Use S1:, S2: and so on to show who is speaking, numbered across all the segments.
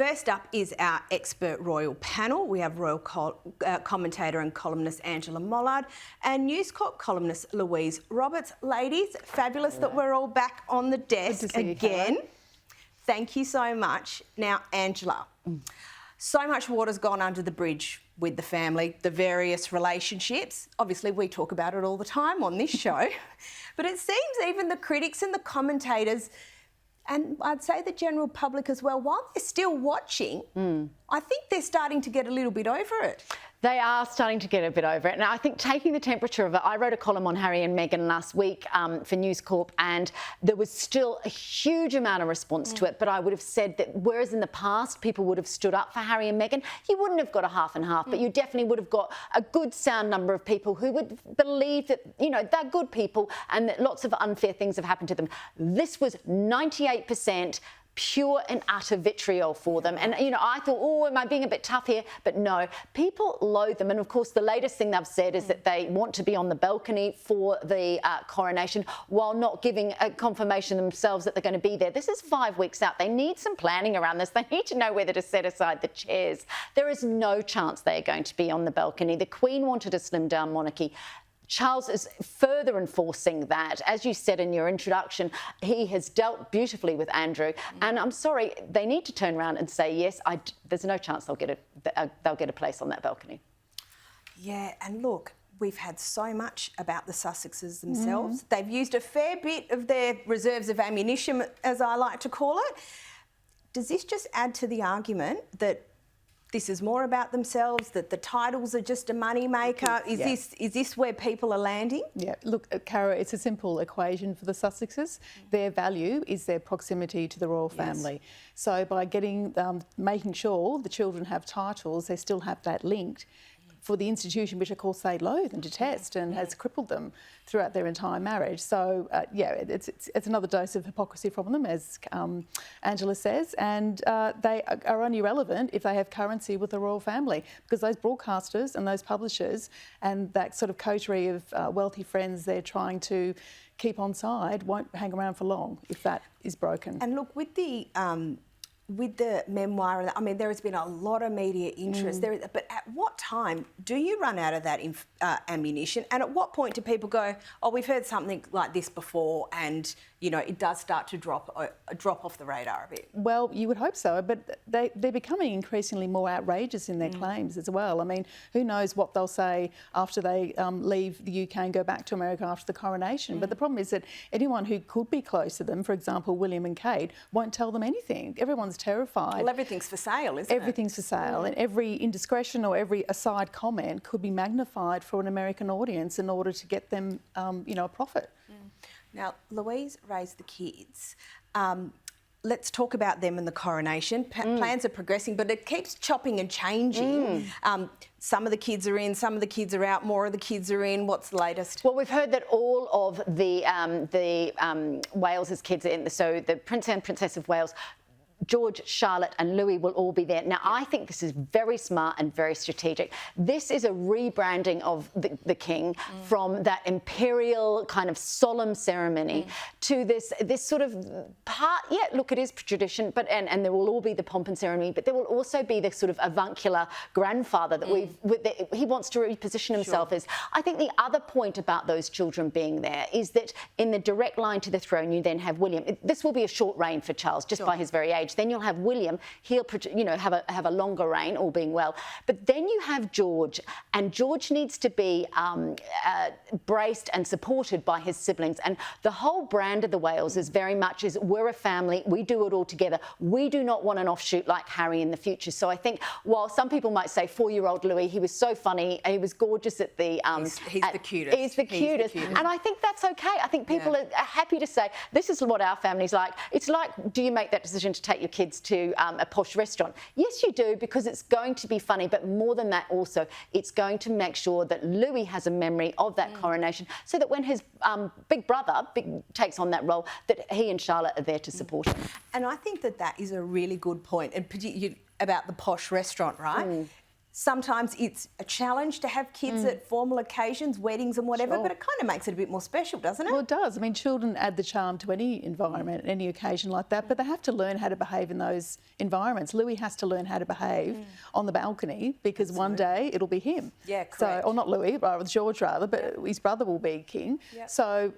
S1: First up is our expert royal panel. We have royal commentator and columnist Angela Mollard and News Corp columnist Louise Roberts. Ladies, fabulous that we're all back on the desk again. Thank you so much. Now, Angela, so much water's gone under the bridge with the family, the various relationships. Obviously, we talk about it all the time on this show, but it seems even the critics and the commentators, and I'd say the general public as well, while they're still watching, I think they're starting to get a little bit over it.
S2: They are starting to get a bit over it. And I think taking the temperature of it, I wrote a column on Harry and Meghan last week for News Corp, and there was still a huge amount of response to it. But I would have said that whereas in the past people would have stood up for Harry and Meghan, you wouldn't have got a half and half, but you definitely would have got a good sound number of people who would believe that, you know, they're good people and that lots of unfair things have happened to them. This was 98% pure and utter vitriol for them. And, you know, I thought, oh, am I being a bit tough here? But no, people loathe them. And, of course, the latest thing they've said is that they want to be on the balcony for the coronation while not giving a confirmation themselves that they're going to be there. This is 5 weeks out. They need some planning around this. They need to know whether to set aside the chairs. There is no chance they are going to be on the balcony. The Queen wanted a slimmed-down monarchy. Charles is further enforcing that. As you said in your introduction, he has dealt beautifully with Andrew. And I'm sorry, they need to turn around and say, yes, there's no chance they'll get a place on that balcony.
S1: Yeah, and look, we've had so much about the Sussexes themselves. They've used a fair bit of their reserves of ammunition, as I like to call it. Does this just add to the argument that this is more about themselves, that the titles are just a money maker? Is this where people are landing?
S3: Yeah, look, Cara, it's a simple equation for the Sussexes. Their value is their proximity to the royal family. So by making sure the children have titles, they still have that linked for the institution, which of course they loathe and detest and has crippled them throughout their entire marriage. So, it's another dose of hypocrisy from them, as Angela says, and they are only relevant if they have currency with the royal family, because those broadcasters and those publishers and that sort of coterie of wealthy friends they're trying to keep on side won't hang around for long if that is broken.
S1: And look, with the memoir, I mean, there has been a lot of media interest there, but at what time do you run out of that ammunition? And at what point do people go, oh, we've heard something like this before, and, you know, it does start to drop off the radar a bit?
S3: Well, you would hope so, but they're becoming increasingly more outrageous in their claims as well. I mean, who knows what they'll say after they leave the UK and go back to America after the coronation. But the problem is that anyone who could be close to them, for example, William and Kate, won't tell them anything. Everyone's terrified.
S1: Well, everything's for sale, isn't it?
S3: Everything's for sale, and every indiscretion or every aside comment could be magnified for an American audience in order to get them, you know, a profit.
S1: Now, Louise raised the kids. Let's talk about them and the coronation. Plans are progressing, but it keeps chopping and changing. Some of the kids are in, some of the kids are out, more of the kids are in. What's the latest?
S2: Well, we've heard that all of the Wales's kids are in, so the Prince and Princess of Wales, George, Charlotte and Louis will all be there. Now, I think this is very smart and very strategic. This is a rebranding of the king from that imperial kind of solemn ceremony to this sort of part. Yeah, look, it is tradition, but and there will all be the pomp and ceremony, but there will also be the sort of avuncular grandfather that he wants to reposition himself as. I think the other point about those children being there is that in the direct line to the throne, you then have William. This will be a short reign for Charles, just by his very age. Then you'll have William. He'll, you know, have a longer reign, all being well. But then you have George, and George needs to be braced and supported by his siblings. And the whole brand of the Wales is very much we're a family. We do it all together. We do not want an offshoot like Harry in the future. So I think while some people might say 4-year-old Louis, he was so funny, he was gorgeous at the.
S1: He's the cutest.
S2: He's the cutest, and I think that's okay. I think people are happy to say this is what our family's like. It's like, do you make that decision to take your kids to a posh restaurant? Yes, you do, because it's going to be funny, but more than that also, it's going to make sure that Louis has a memory of that coronation, so that when his big brother takes on that role, that he and Charlotte are there to support him.
S1: And I think that is a really good point, and particularly about the posh restaurant, right? sometimes it's a challenge to have kids at formal occasions, weddings and whatever,
S3: Sure.
S1: but it kind of makes it a bit more special, doesn't it?
S3: Well, it does. I mean, children add the charm to any environment, any occasion like that, but they have to learn how to behave in those environments. Louis has to learn how to behave on the balcony because one day it'll be him.
S1: Yeah,
S3: So,
S1: correct.
S3: or not Louis, rather George rather, but his brother will be king.
S1: Yep.
S3: So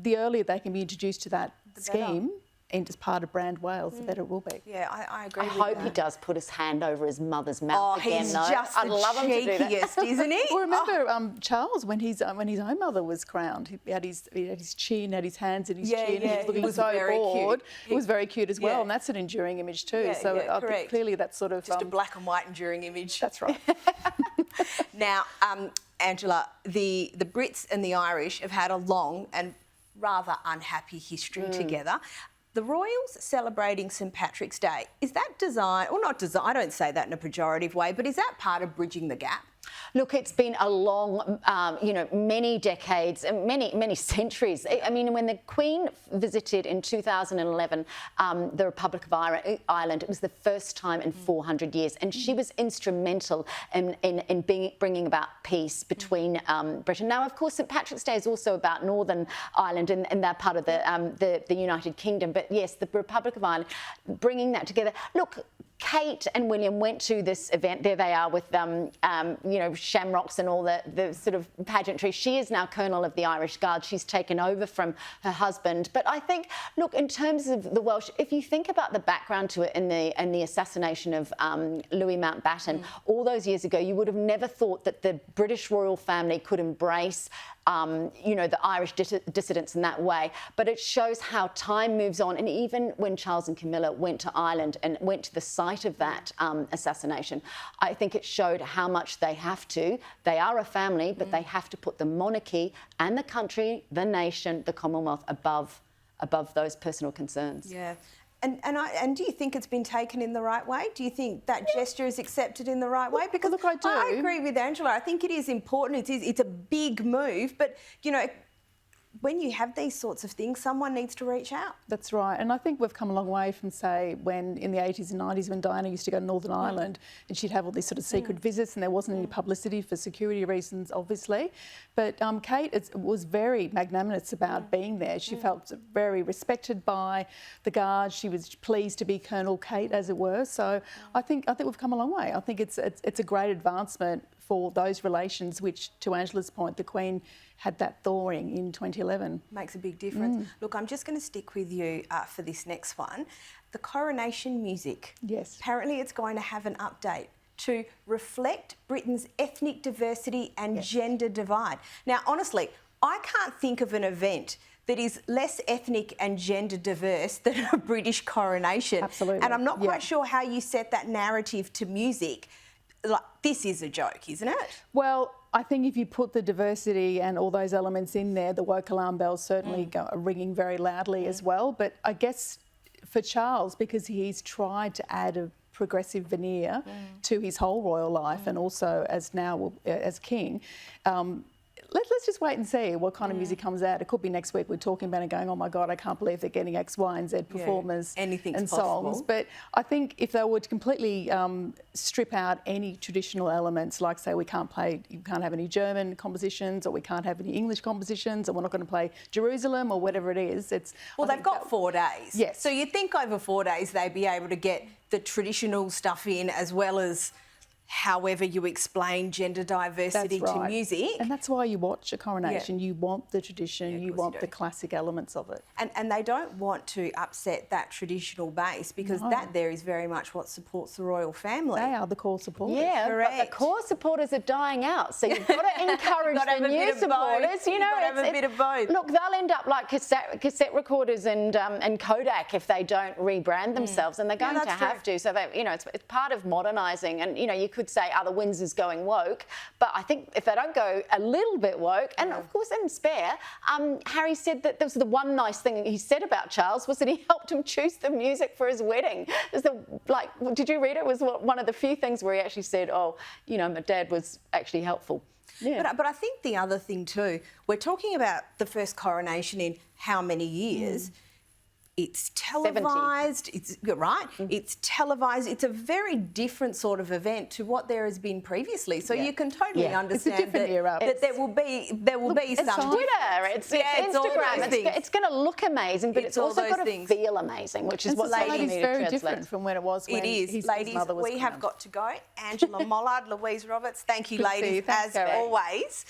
S3: the earlier they can be introduced to that
S1: better.
S3: scheme and as part of brand Wales, the better it will be.
S1: Yeah, I agree
S2: I
S1: with
S2: hope
S1: that.
S2: he does put his hand over his mother's
S1: Oh,
S2: mouth again,
S1: he's
S2: though.
S1: just
S2: I'd
S1: the
S2: love him to do that.
S1: cheekiest, isn't he?
S3: Well, remember Charles when his own mother was crowned. He had his chin, had his hands in his
S1: Yeah,
S3: chin.
S1: yeah,
S3: He was looking
S1: he was
S3: so
S1: very cute.
S3: bored. It was very cute as well,
S1: Yeah.
S3: and that's an enduring image too.
S1: Yeah,
S3: so
S1: yeah,
S3: I think
S1: correct.
S3: clearly that's sort of
S1: Just a black and white enduring image.
S3: That's right.
S1: Now, Angela, the Brits and the Irish have had a long and rather unhappy history together. The Royals celebrating St Patrick's Day, is that design, or not design, I don't say that in a pejorative way, but is that part of bridging the gap?
S2: Look, it's been a long, many decades, many centuries. I mean, when the Queen visited in 2011 the Republic of Ireland, it was the first time in 400 years, and she was instrumental in bringing about peace between Britain. Now, of course, St Patrick's Day is also about Northern Ireland, and they're part of the United Kingdom. But yes, the Republic of Ireland, bringing that together. Look, Kate and William went to this event. There they are with, shamrocks and all the sort of pageantry. She is now Colonel of the Irish Guard. She's taken over from her husband. But I think, look, in terms of the Welsh, if you think about the background to it in the assassination of Louis Mountbatten all those years ago, you would have never thought that the British royal family could embrace the Irish dissidents in that way. But it shows how time moves on. And even when Charles and Camilla went to Ireland and went to the site of that assassination, I think it showed how much they have to. They are a family, but they have to put the monarchy and the country, the nation, the Commonwealth above those personal concerns.
S1: Yeah. And do you think it's been taken in the right way? Do you think that gesture is accepted in the right way? Because
S3: look, I do.
S1: I agree with Angela. I think it is important. It's a big move, but when you have these sorts of things, someone needs to reach out.
S3: That's right. And I think we've come a long way from, say, when in the 80s and 90s when Diana used to go to Northern Ireland and she'd have all these sort of secret visits and there wasn't any publicity for security reasons, obviously. But Kate was very magnanimous about being there. She felt very respected by the Guard. She was pleased to be Colonel Kate, as it were. So I think we've come a long way. I think it's a great advancement for those relations, which, to Angela's point, the Queen had that thawing in 2011.
S1: Makes a big difference. Look, I'm just going to stick with you for this next one. The Coronation music.
S3: Yes.
S1: Apparently it's going to have an update to reflect Britain's ethnic diversity and gender divide. Now, honestly, I can't think of an event that is less ethnic and gender diverse than a British coronation.
S3: Absolutely.
S1: And I'm not quite sure how you set that narrative to music. Like, this is a joke, isn't it?
S3: Well, I think if you put the diversity and all those elements in there, the woke alarm bells certainly are ringing very loudly as well. But I guess for Charles, because he's tried to add a progressive veneer to his whole royal life and also as king, let's just wait and see what kind of music comes out. It could be next week we're talking about it going, oh my God, I can't believe they're getting X, Y and Z performers
S1: Anything's
S3: and
S1: possible.
S3: songs. But I think if they were to completely strip out any traditional elements, like say you can't have any German compositions or we can't have any English compositions or we're not going to play Jerusalem or whatever it is.
S1: Well, they've got 4 days.
S3: Yes.
S1: So you'd think over 4 days they'd be able to get the traditional stuff in as well as however you explain gender diversity
S3: That's
S1: to
S3: right.
S1: music.
S3: And that's why you watch a coronation. You want the tradition, you
S1: course
S3: want
S1: you
S3: the
S1: do.
S3: classic elements of it.
S1: And they don't want to upset that traditional base because that there is very much what supports the royal family.
S3: They are the core supporters.
S2: Yeah, but
S1: Correct.
S2: the core supporters are dying out, so you've got to encourage
S1: Gotta have
S2: the
S1: a
S2: new
S1: bit of
S2: supporters.
S1: both.
S2: You know,
S1: You've gotta have a bit of both.
S2: Look, they'll end up like cassette recorders and Kodak if they don't rebrand themselves, and they're going to
S1: that's
S2: have to. So they, it's part of modernising, and you could say, the Windsors going woke, but I think if they don't go a little bit woke, and of course in spare, Harry said that was the one nice thing he said about Charles was that he helped him choose the music for his wedding. Did you read it? It was one of the few things where he actually said, my dad was actually helpful. Yeah.
S1: But I think the other thing too, we're talking about the first coronation in how many years? It's televised. You're right. It's televised. It's a very different sort of event to what there has been previously. So you can totally understand
S3: different era.
S1: that there will be some
S2: Twitter, it's Instagram. It's going to look amazing, but it's also got to feel amazing, which is what
S3: society
S2: ladies
S3: is very different from when it was when his
S1: ladies,
S3: mother was
S1: we have got to go. Angela Mollard, Louise Roberts, thank you, ladies, as always.